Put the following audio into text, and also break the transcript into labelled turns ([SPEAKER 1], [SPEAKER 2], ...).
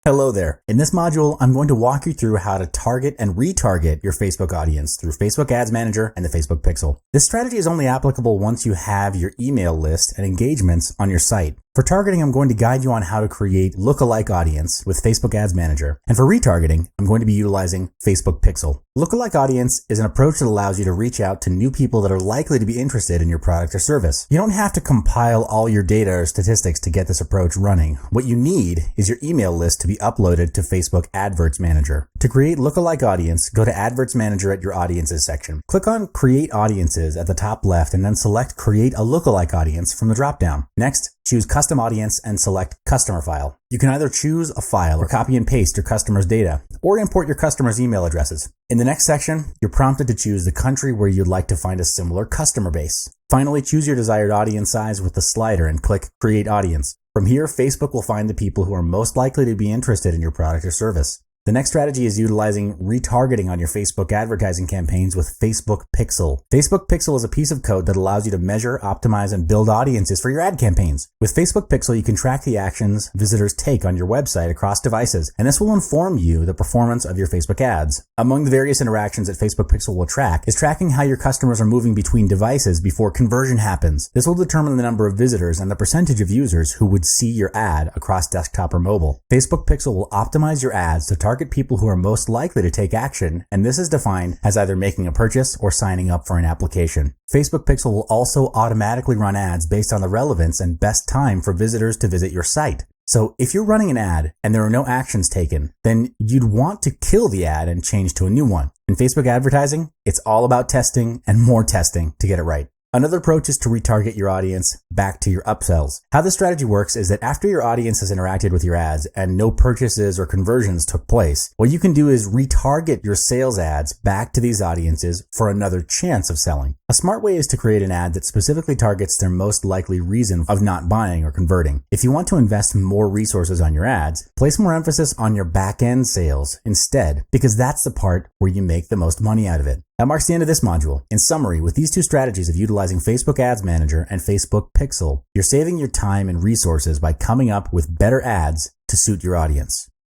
[SPEAKER 1] Hello there. In this module, I'm going to walk you through how to target and retarget your Facebook audience through Facebook Ads Manager and the Facebook Pixel. This strategy is only applicable once you have your email list and engagements on your site. For targeting, I'm going to guide you on how to create lookalike audience with Facebook Ads Manager. And for retargeting, I'm going to be utilizing Facebook Pixel. Lookalike audience is an approach that allows you to reach out to new people that are likely to be interested in your product or service. You don't have to compile all your data or statistics to get this approach running. What you need is your email list to be uploaded to Facebook Adverts Manager. To create lookalike audience, go to Adverts Manager at your Audiences section. Click on Create Audiences at the top left and then select Create a Lookalike Audience from the dropdown. Next, choose Custom Audience and select Customer File. You can either choose a file or copy and paste your customer's data or import your customer's email addresses. In the next section, you're prompted to choose the country where you'd like to find a similar customer base. Finally, choose your desired audience size with the slider and click Create Audience. From here, Facebook will find the people who are most likely to be interested in your product or service. The next strategy is utilizing retargeting on your Facebook advertising campaigns with Facebook Pixel. Facebook Pixel is a piece of code that allows you to measure, optimize, and build audiences for your ad campaigns. With Facebook Pixel, you can track the actions visitors take on your website across devices, and this will inform you the performance of your Facebook ads. Among the various interactions that Facebook Pixel will track is tracking how your customers are moving between devices before conversion happens. This will determine the number of visitors and the percentage of users who would see your ad across desktop or mobile. Facebook Pixel will optimize your ads to target people who are most likely to take action, and this is defined as either making a purchase or signing up for an application. Facebook Pixel will also automatically run ads based on the relevance and best time for visitors to visit your site. So if you're running an ad and there are no actions taken, then you'd want to kill the ad and change to a new one. In Facebook advertising, it's all about testing and more testing to get it right. Another approach is to retarget your audience back to your upsells. How this strategy works is that after your audience has interacted with your ads and no purchases or conversions took place, what you can do is retarget your sales ads back to these audiences for another chance of selling. A smart way is to create an ad that specifically targets their most likely reason of not buying or converting. If you want to invest more resources on your ads, place more emphasis on your back-end sales instead, because that's the part where you make the most money out of it. That marks the end of this module. In summary, with these two strategies of utilizing Facebook Ads Manager and Facebook Pixel, you're saving your time and resources by coming up with better ads to suit your audience.